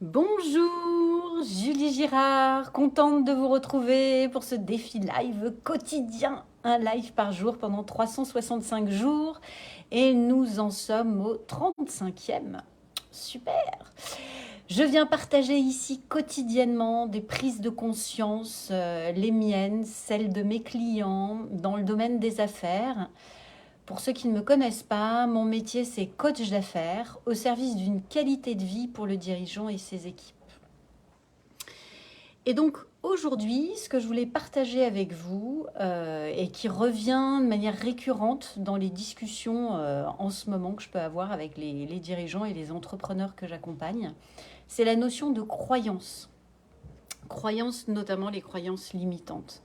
Bonjour, Julie Girard, contente de vous retrouver pour ce défi live quotidien, un live par jour pendant 365 jours et nous en sommes au 35e. Super. Je viens partager ici quotidiennement des prises de conscience, les miennes, celles de mes clients dans le domaine des affaires. Pour ceux qui ne me connaissent pas, mon métier c'est coach d'affaires au service d'une qualité de vie pour le dirigeant et ses équipes. Et donc aujourd'hui, ce que je voulais partager avec vous et qui revient de manière récurrente dans les discussions en ce moment que je peux avoir avec les dirigeants et les entrepreneurs que j'accompagne, c'est la notion de croyance. Croyances, notamment les croyances limitantes.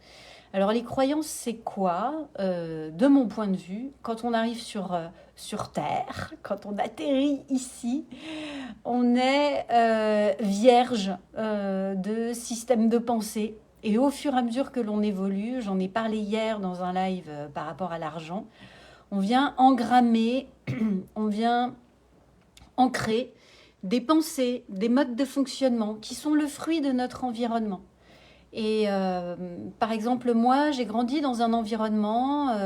Alors les croyances, c'est quoi de mon point de vue, quand on arrive sur Terre, quand on atterrit ici, on est vierge de système de pensée. Et au fur et à mesure que l'on évolue, j'en ai parlé hier dans un live par rapport à l'argent, on vient engrammer, on vient ancrer des pensées, des modes de fonctionnement qui sont le fruit de notre environnement. Et par exemple, moi, j'ai grandi dans un environnement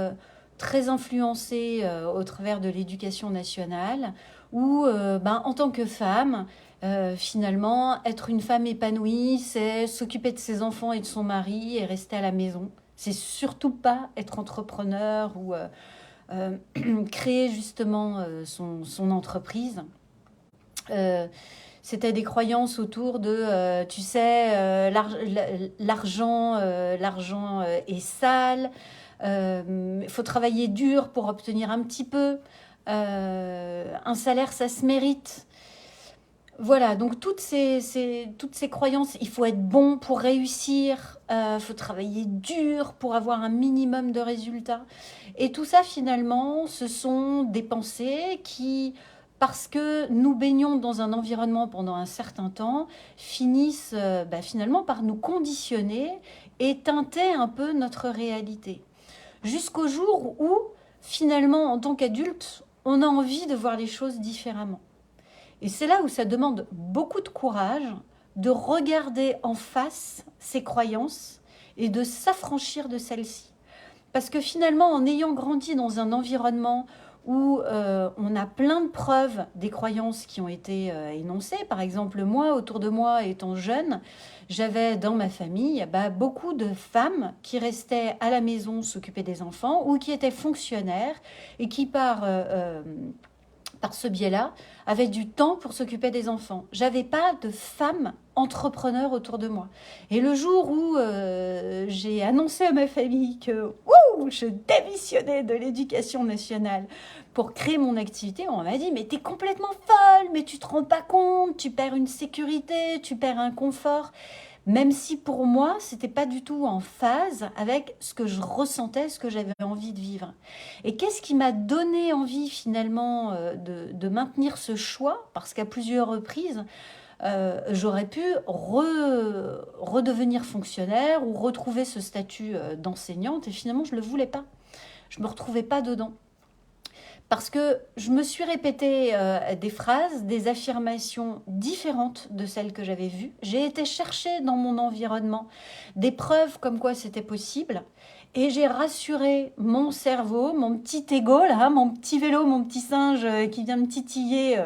très influencé au travers de l'éducation nationale, où, en tant que femme, finalement, être une femme épanouie, c'est s'occuper de ses enfants et de son mari et rester à la maison. C'est surtout pas être entrepreneur ou euh, créer justement son entreprise. Euh, C'était des croyances autour de, tu sais, l'argent est sale, il faut travailler dur pour obtenir un petit peu, un salaire, ça se mérite. Voilà, donc toutes ces croyances, il faut être bon pour réussir, il faut travailler dur pour avoir un minimum de résultats. Et tout ça, finalement, ce sont des pensées qui, parce que nous baignons dans un environnement pendant un certain temps, finissent finalement par nous conditionner et teinter un peu notre réalité. Jusqu'au jour où, finalement, en tant qu'adulte, on a envie de voir les choses différemment. Et c'est là où ça demande beaucoup de courage de regarder en face ses croyances et de s'affranchir de celles-ci. Parce que finalement, en ayant grandi dans un environnement où on a plein de preuves des croyances qui ont été énoncées, par exemple, moi, autour de moi, étant jeune, j'avais dans ma famille beaucoup de femmes qui restaient à la maison s'occuper des enfants ou qui étaient fonctionnaires et qui, par ce biais-là, avait du temps pour s'occuper des enfants. J'avais pas de femmes entrepreneurs autour de moi. Et le jour où j'ai annoncé à ma famille que je démissionnais de l'éducation nationale pour créer mon activité, on m'a dit mais t'es complètement folle, mais tu te rends pas compte, tu perds une sécurité, tu perds un confort. Même si pour moi, c'était pas du tout en phase avec ce que je ressentais, ce que j'avais envie de vivre. Et qu'est-ce qui m'a donné envie finalement de maintenir ce choix? Parce qu'à plusieurs reprises, j'aurais pu redevenir fonctionnaire ou retrouver ce statut d'enseignante et finalement je ne le voulais pas. Je ne me retrouvais pas dedans. Parce que je me suis répété des phrases, des affirmations différentes de celles que j'avais vues. J'ai été chercher dans mon environnement des preuves comme quoi c'était possible. Et j'ai rassuré mon cerveau, mon petit ego, là, mon petit vélo, mon petit singe qui vient me titiller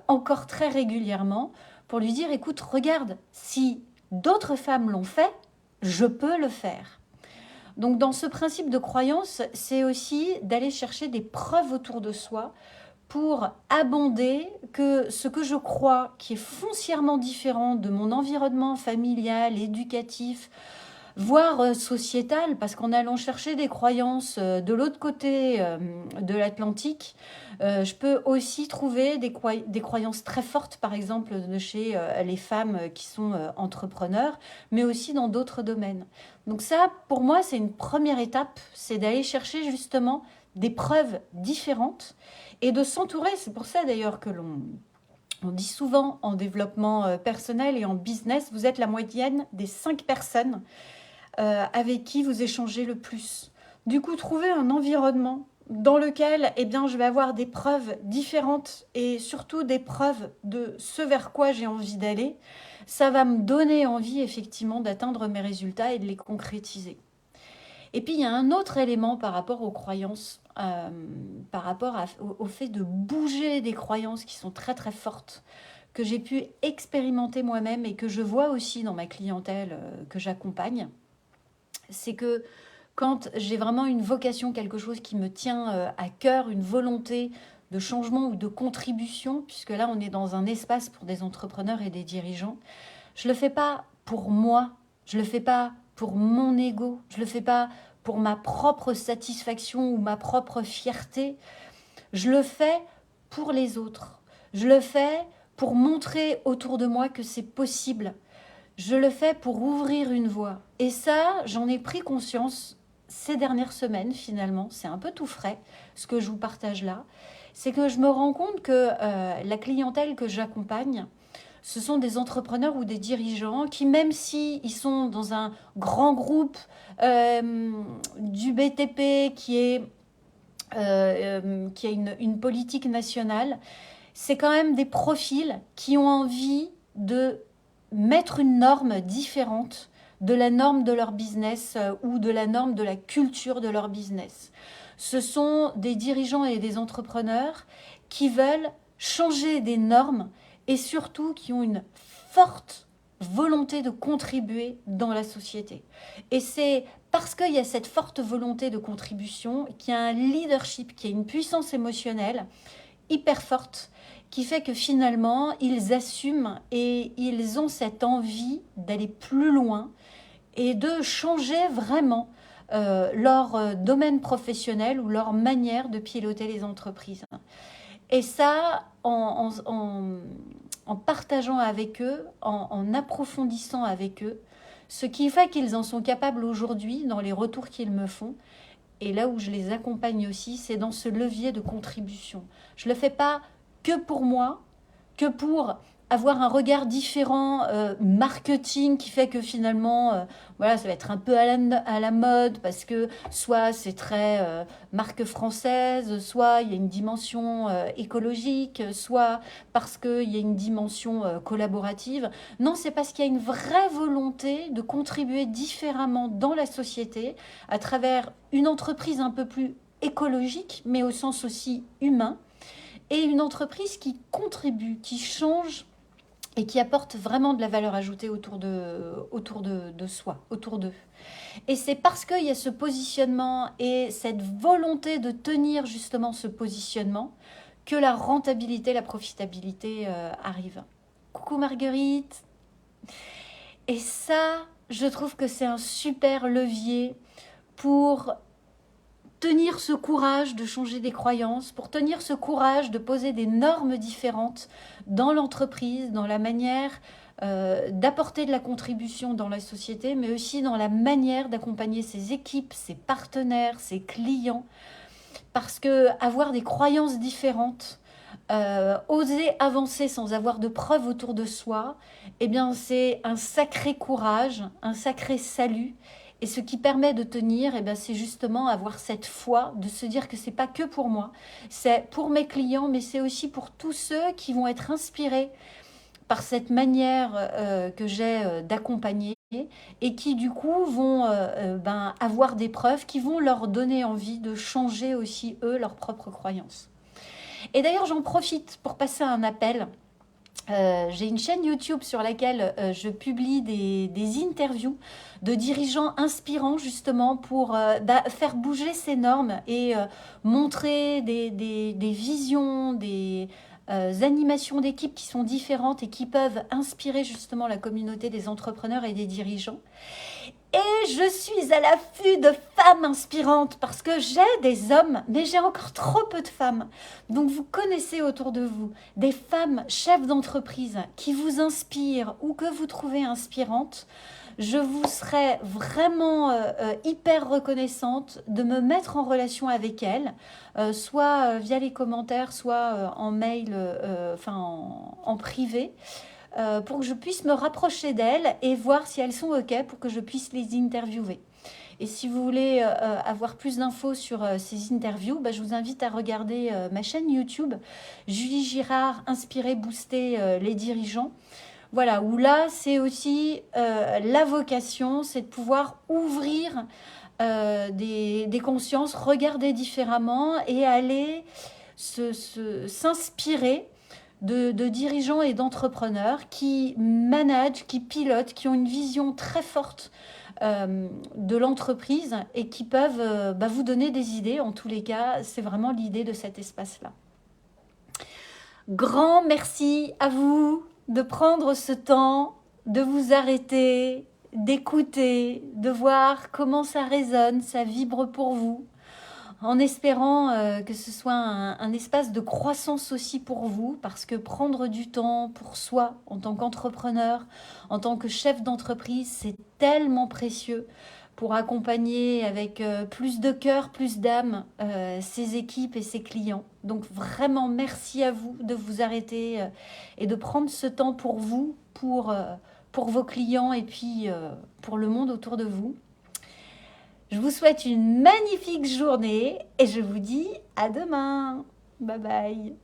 encore très régulièrement, pour lui dire, écoute, regarde, si d'autres femmes l'ont fait, je peux le faire. Donc dans ce principe de croyance, c'est aussi d'aller chercher des preuves autour de soi pour abonder que ce que je crois qui est foncièrement différent de mon environnement familial, éducatif, voire sociétal, parce qu'en allant chercher des croyances de l'autre côté de l'Atlantique, je peux aussi trouver des croyances très fortes, par exemple, de chez les femmes qui sont entrepreneurs, mais aussi dans d'autres domaines. Donc ça, pour moi, c'est une première étape, c'est d'aller chercher justement des preuves différentes et de s'entourer. C'est pour ça d'ailleurs que on dit souvent en développement personnel et en business, vous êtes la moyenne des 5 personnes avec qui vous échangez le plus. Du coup, trouvez un environnement dans lequel je vais avoir des preuves différentes et surtout des preuves de ce vers quoi j'ai envie d'aller, ça va me donner envie effectivement d'atteindre mes résultats et de les concrétiser. Et puis il y a un autre élément par rapport aux croyances, par rapport au fait de bouger des croyances qui sont très très fortes, que j'ai pu expérimenter moi-même et que je vois aussi dans ma clientèle que j'accompagne. C'est que quand j'ai vraiment une vocation, quelque chose qui me tient à cœur, une volonté de changement ou de contribution, puisque là on est dans un espace pour des entrepreneurs et des dirigeants, je ne le fais pas pour moi, je ne le fais pas pour mon ego, je ne le fais pas pour ma propre satisfaction ou ma propre fierté, je le fais pour les autres. Je le fais pour montrer autour de moi que c'est possible. Je le fais pour ouvrir une voie. Et ça, j'en ai pris conscience ces dernières semaines finalement. C'est un peu tout frais ce que je vous partage là. C'est que je me rends compte que la clientèle que j'accompagne, ce sont des entrepreneurs ou des dirigeants qui, même s'ils sont dans un grand groupe du BTP qui a une politique nationale, c'est quand même des profils qui ont envie de mettre une norme différente de la norme de leur business ou de la norme de la culture de leur business. Ce sont des dirigeants et des entrepreneurs qui veulent changer des normes et surtout qui ont une forte volonté de contribuer dans la société. Et c'est parce qu'il y a cette forte volonté de contribution qu'il y a un leadership, qu'il y a une puissance émotionnelle hyper forte qui fait que finalement, ils assument et ils ont cette envie d'aller plus loin et de changer vraiment leur domaine professionnel ou leur manière de piloter les entreprises. Et ça, en partageant avec eux, en approfondissant avec eux, ce qui fait qu'ils en sont capables aujourd'hui dans les retours qu'ils me font. Et là où je les accompagne aussi, c'est dans ce levier de contribution. Je ne le fais pas que pour moi, que pour avoir un regard différent marketing qui fait que finalement, voilà, ça va être un peu à la mode parce que soit c'est très marque française, soit il y a une dimension écologique, soit parce qu'il y a une dimension collaborative. Non, c'est parce qu'il y a une vraie volonté de contribuer différemment dans la société à travers une entreprise un peu plus écologique, mais au sens aussi humain, et une entreprise qui contribue, qui change et qui apporte vraiment de la valeur ajoutée autour de soi, autour d'eux. Et c'est parce qu'il y a ce positionnement et cette volonté de tenir justement ce positionnement que la rentabilité, la profitabilité arrive. Coucou Marguerite. Et ça, je trouve que c'est un super levier pour tenir ce courage de changer des croyances, pour tenir ce courage de poser des normes différentes dans l'entreprise, dans la manière d'apporter de la contribution dans la société, mais aussi dans la manière d'accompagner ses équipes, ses partenaires, ses clients. Parce que avoir des croyances différentes, oser avancer sans avoir de preuves autour de soi, eh bien c'est un sacré courage, un sacré salut. Et ce qui permet de tenir, eh bien, c'est justement avoir cette foi, de se dire que c'est pas que pour moi, c'est pour mes clients, mais c'est aussi pour tous ceux qui vont être inspirés par cette manière que j'ai d'accompagner et qui du coup vont avoir des preuves qui vont leur donner envie de changer aussi eux leurs propres croyances. Et d'ailleurs, j'en profite pour passer un appel. J'ai une chaîne YouTube sur laquelle je publie des interviews de dirigeants inspirants justement pour faire bouger ces normes et montrer des visions, des animations d'équipe qui sont différentes et qui peuvent inspirer justement la communauté des entrepreneurs et des dirigeants. Et je suis à l'affût de femmes inspirantes parce que j'ai des hommes, mais j'ai encore trop peu de femmes. Donc vous connaissez autour de vous des femmes chefs d'entreprise qui vous inspirent ou que vous trouvez inspirantes. Je vous serais vraiment hyper reconnaissante de me mettre en relation avec elles, soit via les commentaires, soit en mail, en privé. Pour que je puisse me rapprocher d'elles et voir si elles sont OK pour que je puisse les interviewer. Et si vous voulez avoir plus d'infos sur ces interviews, bah, je vous invite à regarder ma chaîne YouTube, Julie Girard, Inspirer, Booster les dirigeants. Voilà, où là, c'est aussi la vocation, c'est de pouvoir ouvrir des consciences, regarder différemment et aller s'inspirer de dirigeants et d'entrepreneurs qui managent, qui pilotent, qui ont une vision très forte de l'entreprise et qui peuvent vous donner des idées. En tous les cas, c'est vraiment l'idée de cet espace-là. Grand merci à vous de prendre ce temps, de vous arrêter, d'écouter, de voir comment ça résonne, ça vibre pour vous, en espérant que ce soit un espace de croissance aussi pour vous, parce que prendre du temps pour soi en tant qu'entrepreneur, en tant que chef d'entreprise, c'est tellement précieux pour accompagner avec plus de cœur, plus d'âme ses équipes et ses clients. Donc vraiment merci à vous de vous arrêter et de prendre ce temps pour vous, pour vos clients et puis pour le monde autour de vous. Je vous souhaite une magnifique journée et je vous dis à demain. Bye bye.